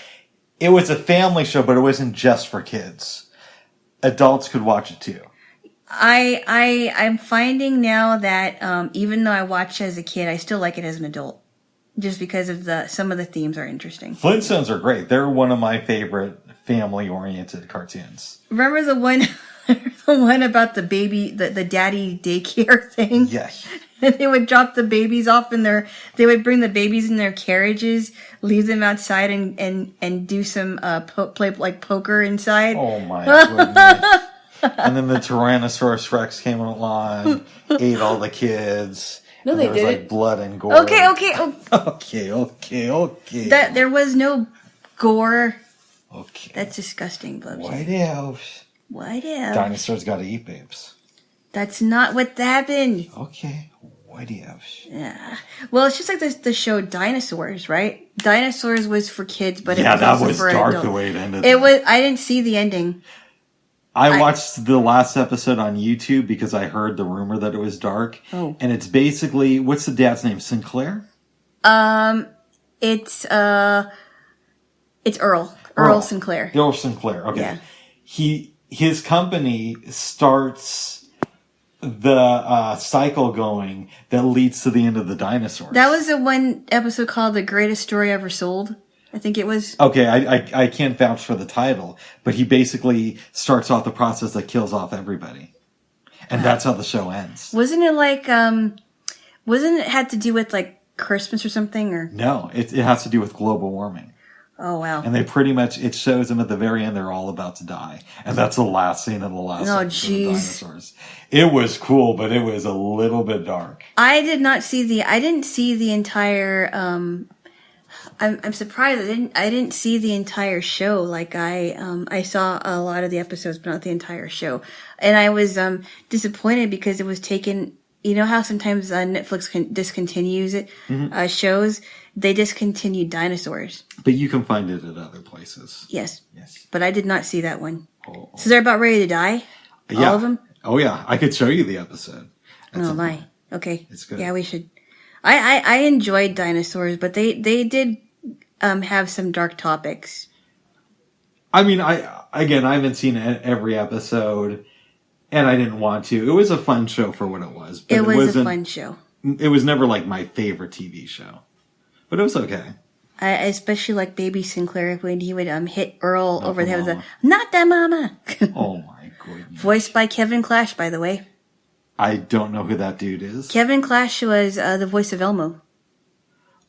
it was a family show, but it wasn't just for kids. Adults could watch it too. I'm finding now that even though I watched as a kid, I still like it as an adult, just because of some of the themes are interesting. Flintstones are great. They're one of my favorite family-oriented cartoons. Remember the one, the one about the baby, the daddy daycare thing? Yes. And they would drop the babies off they would bring the babies in their carriages, leave them outside, and do some play like poker inside. Oh my goodness. And then the Tyrannosaurus Rex came along, ate all the kids. No, they there was didn't. like blood and gore. Okay. Okay. That there was no gore. Okay. That's disgusting, Bubsy. White elves. White elves. Dinosaurs gotta eat babes. That's not what happened. Okay. White elves. Yeah. Well, it's just like the show Dinosaurs, right? Dinosaurs was for kids, but yeah, it was that also was for dark adults. the way it ended. It was. I didn't see the ending. I watched the last episode on YouTube because I heard the rumor that it was dark. Oh. And it's basically, what's the dad's name? Sinclair? It's Earl. Earl Sinclair. Earl Sinclair. Okay. Yeah. His company starts the cycle going that leads to the end of the dinosaurs. That was the one episode called "The Greatest Story Ever Sold." I think it was. Okay, I can't vouch for the title, but he basically starts off the process that kills off everybody. And that's how the show ends. Wasn't it like, wasn't it had to do with like Christmas or something? Or No, it has to do with global warming. Oh, wow. And they pretty much, it shows them at the very end they're all about to die. And that's the last scene of the last episode of Dinosaurs. It was cool, but it was a little bit dark. I didn't see the entire, I'm surprised I didn't see the entire show. Like I saw a lot of the episodes, but not the entire show. And I was disappointed because it was taken. You know how sometimes Netflix discontinues it shows. They discontinued Dinosaurs. But you can find it at other places. Yes. Yes. But I did not see that one. Oh. So they're about ready to die. Yeah. All of them. Oh yeah, I could show you the episode. Oh my. Okay. It's good. Yeah, we should. I enjoyed Dinosaurs, but they did have some dark topics. I mean, I haven't seen every episode, and I didn't want to. It was a fun show for what it was. But It was a fun show. It was never like my favorite TV show, but it was okay. I especially like Baby Sinclair when he would hit Earl over the head with a "Not that mama." Oh my goodness! Voiced by Kevin Clash, by the way. I don't know who that dude is. Kevin Clash was the voice of Elmo.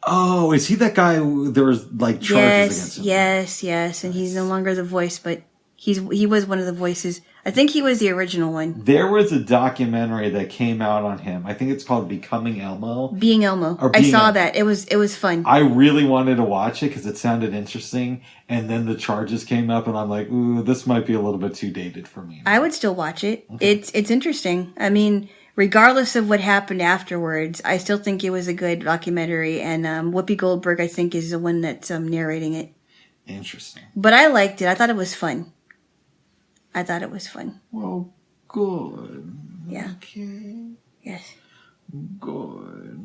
Oh, is he that guy who there was like charges against him? Yes, and he's no longer the voice, but he was one of the voices. I think he was the original one. There was a documentary that came out on him. I think it's called Becoming Elmo. Being Elmo. I saw that. It was fun. I really wanted to watch it because it sounded interesting, and then the charges came up, and I'm like, ooh, this might be a little bit too dated for me. I would still watch it. Okay. It's interesting. I mean, regardless of what happened afterwards, I still think it was a good documentary, and Whoopi Goldberg, I think, is the one that's narrating it. Interesting. But I liked it. I thought it was fun. Well, good. Yeah. Okay. Yes. Good.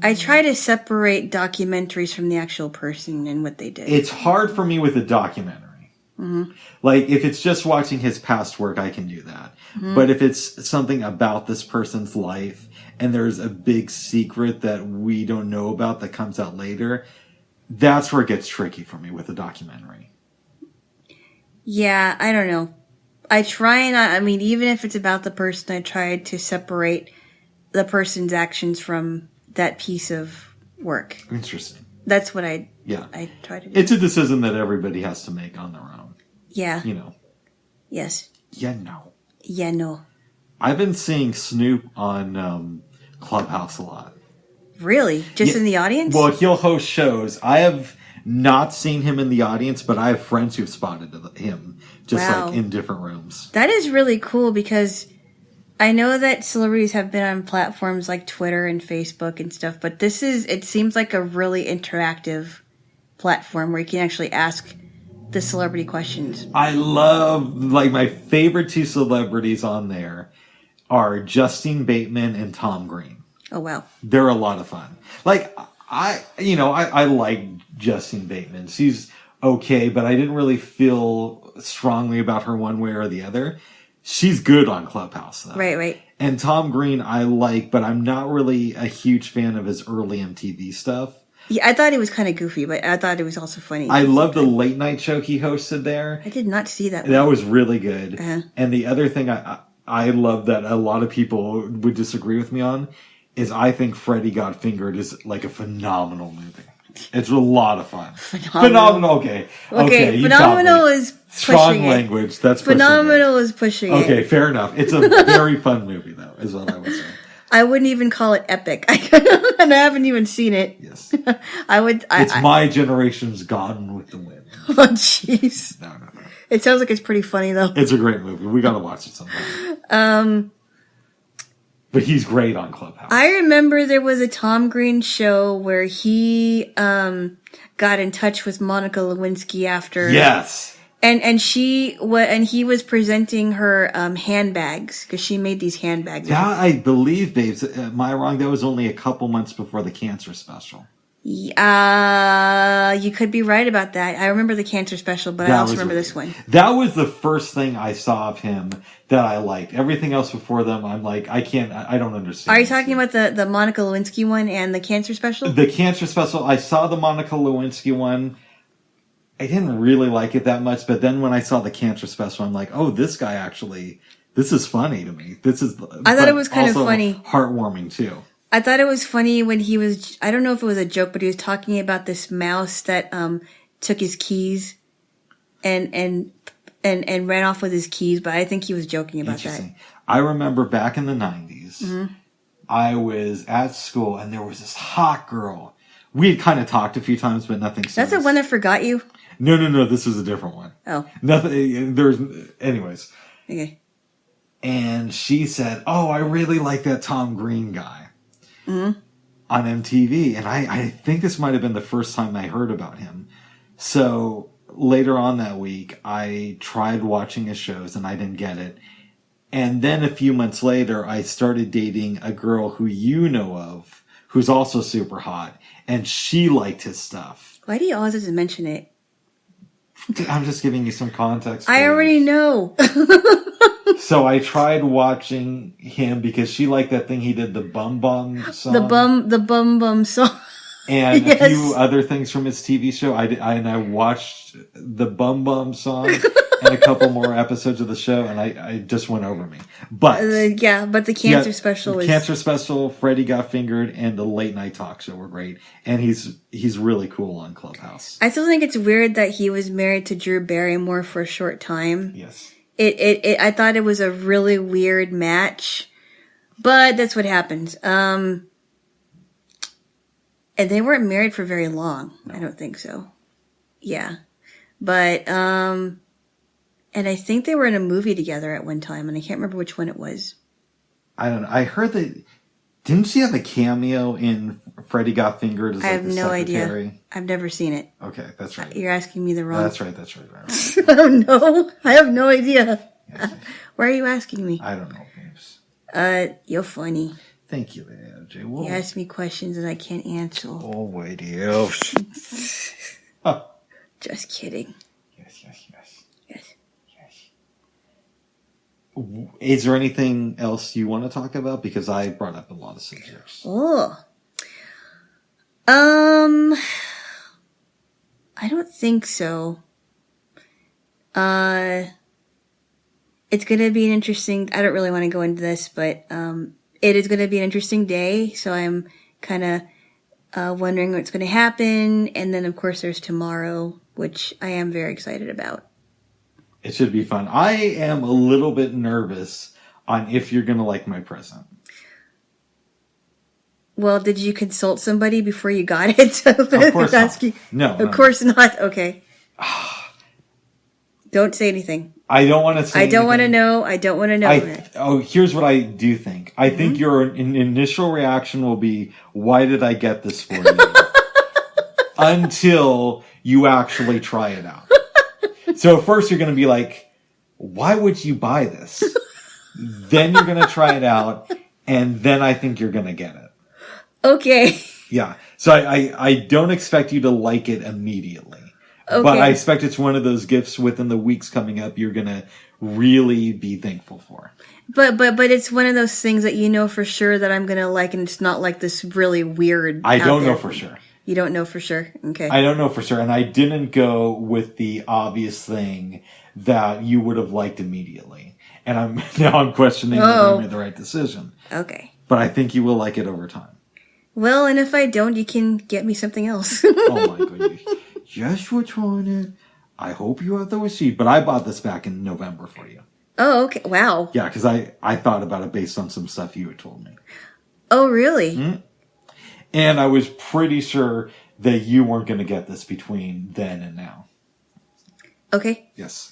I try to separate documentaries from the actual person and what they did. It's hard for me with a documentary. Mm-hmm. Like, if it's just watching his past work, I can do that. Mm-hmm. But if it's something about this person's life and there's a big secret that we don't know about that comes out later, that's where it gets tricky for me with a documentary. Yeah, I don't know. I try not, I mean, even if it's about the person, I try to separate the person's actions from that piece of work. Interesting. That's what I try to do. It's a decision that everybody has to make on their own. Yeah. You know. Yes. Yeah, no. Yeah, no. I've been seeing Snoop on Clubhouse a lot. Really? Just in the audience? Well, he'll host shows. I have not seen him in the audience, but I have friends who've spotted him just like in different rooms. That is really cool because I know that celebrities have been on platforms like Twitter and Facebook and stuff, but it seems like a really interactive platform where you can actually ask the celebrity questions. I love, like, my favorite two celebrities on there are Justine Bateman and Tom Green. Oh, wow. They're a lot of fun. Like, I like Justine Bateman. She's okay, but I didn't really feel strongly about her one way or the other. She's good on Clubhouse, though. Right. And Tom Green I like, but I'm not really a huge fan of his early MTV stuff. Yeah, I thought he was kind of goofy, but I thought it was also funny. I love the late night show he hosted there. I did not see that. That was really good. Uh-huh. And the other thing I love that a lot of people would disagree with me on is I think Freddy Got Fingered is like a phenomenal movie. It's a lot of fun. Phenomenal. Okay. Phenomenal is strong language. That's phenomenal is pushing it. Okay, fair enough. It's a very fun movie, though, is what I would say. I wouldn't even call it epic, and I haven't even seen it. Yes, It's my generation's Gone with the Wind. Oh, jeez. No. It sounds like it's pretty funny, though. It's a great movie. We got to watch it sometime. But he's great on Clubhouse. I remember there was a Tom Green show where he got in touch with Monica Lewinsky after. Yes. And he was presenting her handbags because she made these handbags. Yeah, I believe, babes. Am I wrong? That was only a couple months before the cancer special. You could be right about that. I remember the cancer special, but I also remember this one. That was the first thing I saw of him that I liked. Everything else before them, I'm like, I don't understand. Are you talking about the Monica Lewinsky one and the cancer special? The cancer special, I saw the Monica Lewinsky one. I didn't really like it that much, but then when I saw the cancer special, I'm like, oh, this guy actually, this is funny to me. I thought it was kind of funny. Heartwarming too. I thought it was funny when he was, I don't know if it was a joke, but he was talking about this mouse that took his keys and ran off with his keys, but I think he was joking about that. I remember back in the 90s, I was at school and there was this hot girl. We had kind of talked a few times, but nothing serious. That's the one that forgot you? No. This was a different one. Oh. Anyways. Okay. And she said, oh, I really like that Tom Green guy on MTV. And I think this might have been the first time I heard about him. So later on that week, I tried watching his shows and I didn't get it. And then a few months later, I started dating a girl who you know of, who's also super hot. And she liked his stuff. Why do you always have to mention it? I'm just giving you some context. I already know. So I tried watching him because she liked that thing he did, the Bum Bum song. The Bum Bum song. And a few other things from his TV show. I watched the Bum Bum song and a couple more episodes of the show, and I just went over me. But but the cancer special was... Cancer special, Freddy Got Fingered, and the late night talk show were great. And he's really cool on Clubhouse. I still think it's weird that he was married to Drew Barrymore for a short time. Yes. I thought it was a really weird match, but that's what happens. And they weren't married for very long. No. I don't think so. Yeah. But, and I think they were in a movie together at one time, and I can't remember which one it was. I don't know. I heard that, didn't she have a cameo in Freddy Got Fingered as I have no secretary? idea. I've never seen it. Okay, that's right. You're asking me the wrong... That's right. Oh, no. I have no idea. Yes. Why are you asking me? I don't know, babes. You're funny. Thank you, Jay. You ask me questions and I can't answer. Oh, wait, yes. Just kidding. Yes. Is there anything else you want to talk about? Because I brought up a lot of subjects. Oh. I don't think so. It's going to be an interesting... I don't really want to go into this, but it is going to be an interesting day. So I'm kind of wondering what's going to happen. And then, of course, there's tomorrow, which I am very excited about. It should be fun. I am a little bit nervous on if you're going to like my present. Well, did you consult somebody before you got it? Of course not. No. Of course not. Okay. Don't say anything. I don't want to say I don't want to know. I don't want to know. Here's what I do think. I think your initial reaction will be, why did I get this for you? Until you actually try it out. So first you're going to be like, why would you buy this? Then you're going to try it out. And then I think you're going to get it. Okay. Yeah. So I don't expect you to like it immediately. Okay. But I expect it's one of those gifts within the weeks coming up you're going to really be thankful for. But it's one of those things that you know for sure that I'm going to like, and it's not like this really weird. I don't know for sure. You don't know for sure? Okay. I don't know for sure. And I didn't go with the obvious thing that you would have liked immediately. And I'm questioning whether I made the right decision. Okay. But I think you will like it over time. Well, and if I don't, you can get me something else. Oh my goodness. Just return it. I hope you have the receipt. But I bought this back in November for you. Oh, okay. Wow. Yeah, because I thought about it based on some stuff you had told me. Oh, really? Mm-hmm. And I was pretty sure that you weren't going to get this between then and now. Okay. Yes.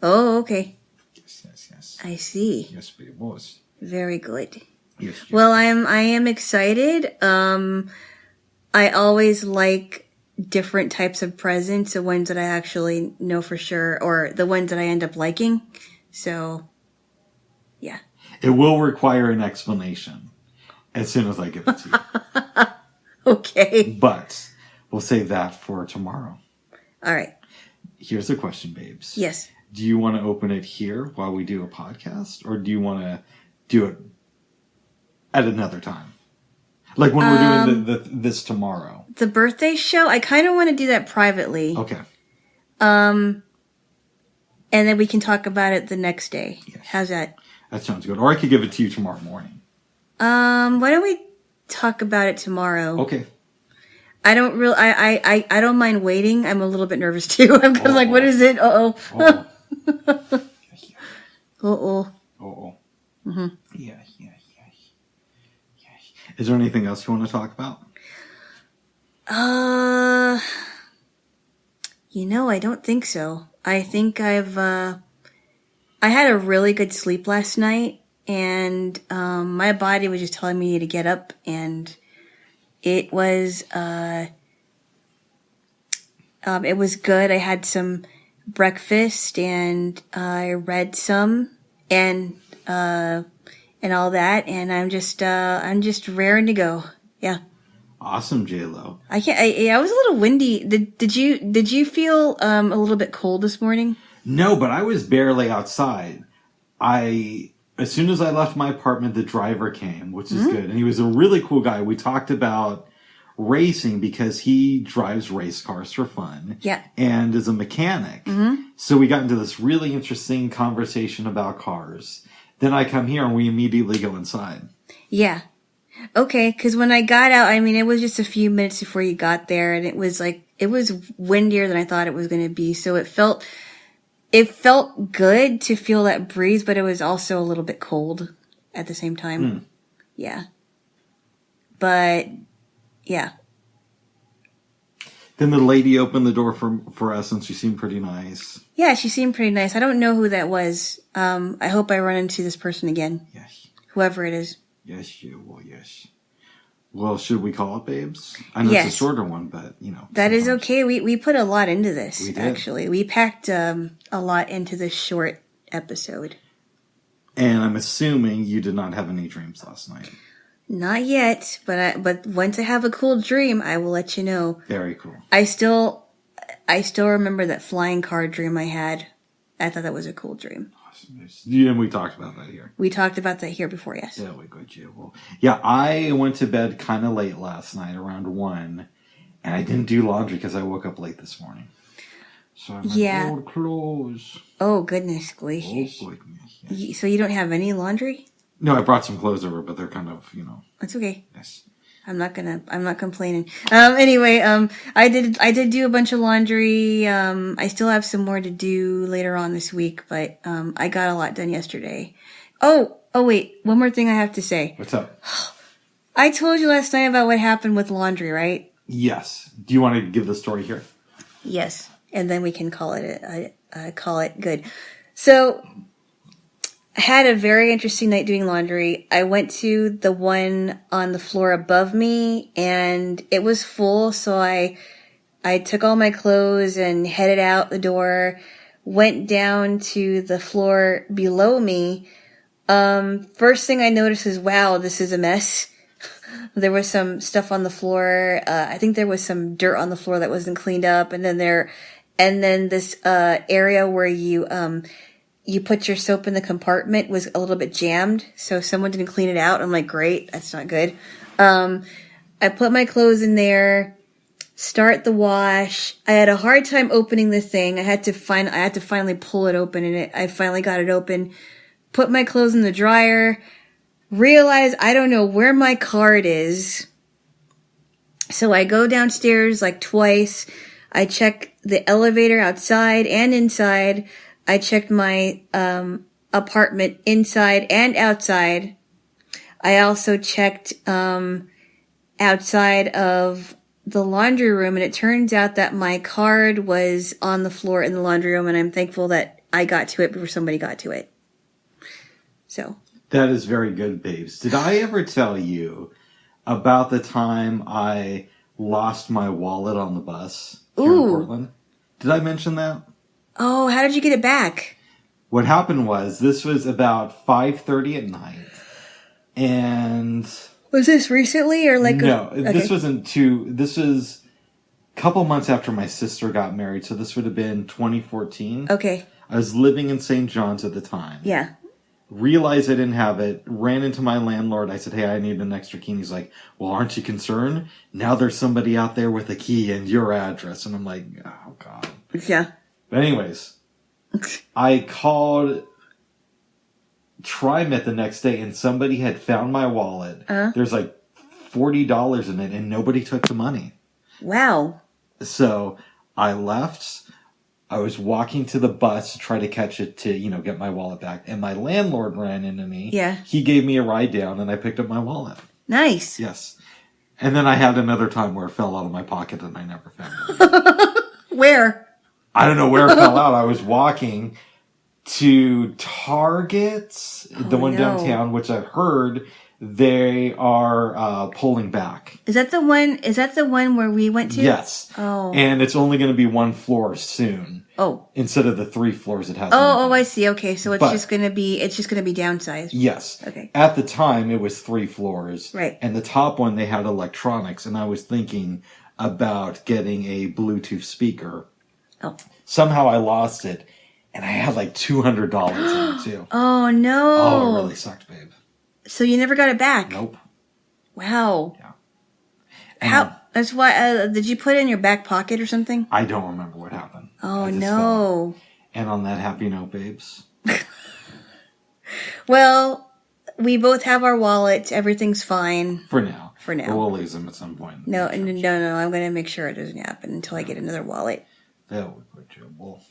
Oh, okay. Yes. I see. Yes, but it was. Very good. Yes. Well, I am excited. I always like different types of presents, the ones that I actually know for sure, or the ones that I end up liking. So, yeah. It will require an explanation as soon as I give it to you. Okay. But we'll save that for tomorrow. All right. Here's a question, babes. Yes. Do you want to open it here while we do a podcast, or do you want to do it at another time? Like when we're doing this tomorrow. The birthday show, I kind of want to do that privately. Okay. And then we can talk about it the next day. Yes. How's that? That sounds good. Or I could give it to you tomorrow morning. Why don't we talk about it tomorrow? Okay. I don't really. I don't mind waiting. I'm a little bit nervous too. I'm just like, what is it? Uh-oh. Uh-oh. Mm-hmm. Yeah. Is there anything else you want to talk about? I don't think so. I think I had a really good sleep last night, and my body was just telling me to get up, and it was good. I had some breakfast, and I read some, and all that, and I'm just raring to go. Yeah. Awesome, Jaylo. I was a little windy. Did you feel a little bit cold this morning? No, but I was barely outside. As soon as I left my apartment, the driver came, which is good. And he was a really cool guy. We talked about racing because he drives race cars for fun. Yeah. And is a mechanic. So we got into this really interesting conversation about cars. Then I come here and we immediately go inside. Yeah. Okay, because when I got out, it was just a few minutes before you got there, and it was windier than I thought it was going to be. So it felt good to feel that breeze, but it was also a little bit cold at the same time. Yeah. But, yeah. Then the lady opened the door for us, and she seemed pretty nice. Yeah, she seemed pretty nice. I don't know who that was. I hope I run into this person again. Yes. Whoever it is. Yes, you will, yes. Well, should we call it, babes? I know it's a shorter one, but, That is okay. We put a lot into this, we did. Actually. We packed a lot into this short episode. And I'm assuming you did not have any dreams last night. Not yet, but once I have a cool dream, I will let you know. Very cool. I still remember that flying car dream I had. I thought that was a cool dream. And we talked about that here. We talked about that here before, yes. Yeah, we good, yeah. Well, yeah, I went to bed kind of late last night, around 1, and I didn't do laundry because I woke up late this morning. So I'm like, old clothes. Oh, goodness gracious. Oh, goodness. Yes. So you don't have any laundry? No, I brought some clothes over, but they're kind of, That's okay. Yes. I'm not complaining. Anyway, I did do a bunch of laundry. I still have some more to do later on this week, but, I got a lot done yesterday. Oh, wait, one more thing I have to say. What's up? I told you last night about what happened with laundry, right? Yes. Do you want to give the story here? Yes. And then we can call it good. So, I had a very interesting night doing laundry. I went to the one on the floor above me, and it was full, so I took all my clothes and headed out the door, went down to the floor below me. First thing I noticed is, wow, this is a mess. There was some stuff on the floor. I think there was some dirt on the floor that wasn't cleaned up. And then this area where you put your soap in the compartment was a little bit jammed. So someone didn't clean it out. I'm like, great, that's not good. I put my clothes in there. Start the wash. I had a hard time opening the thing. I had to finally pull it open, and I finally got it open. Put my clothes in the dryer. Realize I don't know where my card is. So I go downstairs like twice. I check the elevator outside and inside. I checked my apartment inside and outside. I also checked outside of the laundry room, and it turns out that my card was on the floor in the laundry room, and I'm thankful that I got to it before somebody got to it. So. That is very good, babes. Did I ever tell you about the time I lost my wallet on the bus here in Portland? Did I mention that? Oh, how did you get it back? What happened was, this was about 5:30 at night, and... Was this recently or like... No, this was a couple months after my sister got married, so this would have been 2014. Okay. I was living in St. John's at the time. Yeah. Realized I didn't have it, ran into my landlord. I said, hey, I need an extra key. And he's like, well, aren't you concerned? Now there's somebody out there with a key and your address. And I'm like, oh, God. Yeah. But anyways, I called TriMet the next day, and somebody had found my wallet. There's like $40 in it, and nobody took the money. Wow. So I left. I was walking to the bus to try to catch it to, get my wallet back. And my landlord ran into me. Yeah. He gave me a ride down, and I picked up my wallet. Nice. Yes. And then I had another time where it fell out of my pocket, and I never found it. Where? I don't know where it fell out. I was walking to Target, the one downtown, which I've heard they are pulling back. Is that the one where we went to? Yes. Oh. And it's only going to be one floor soon. Oh. Instead of the 3 floors it has. Oh, I see. Okay, so it's just going to be downsized. Yes. Okay. At the time, it was 3 floors. Right. And the top one, they had electronics, and I was thinking about getting a Bluetooth speaker. Oh. Somehow I lost it. And I had like $200 in it, too. Oh, no. Oh, it really sucked, babe. So you never got it back? Nope. Wow. Yeah. How? That's why. Did you put it in your back pocket or something? I don't remember what happened. Oh, no. And on that happy note, babes. Well, we both have our wallets. Everything's fine. For now. For now. But we'll lose them at some point. No. I'm going to make sure it doesn't happen until I get another wallet. That would put you a bull.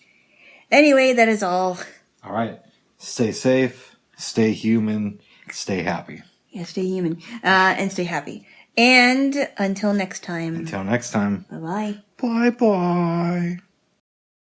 Anyway, that is all. All right. Stay safe. Stay human. Stay happy. Yeah, stay human. And stay happy. And until next time. Until next time. Bye-bye. Bye-bye.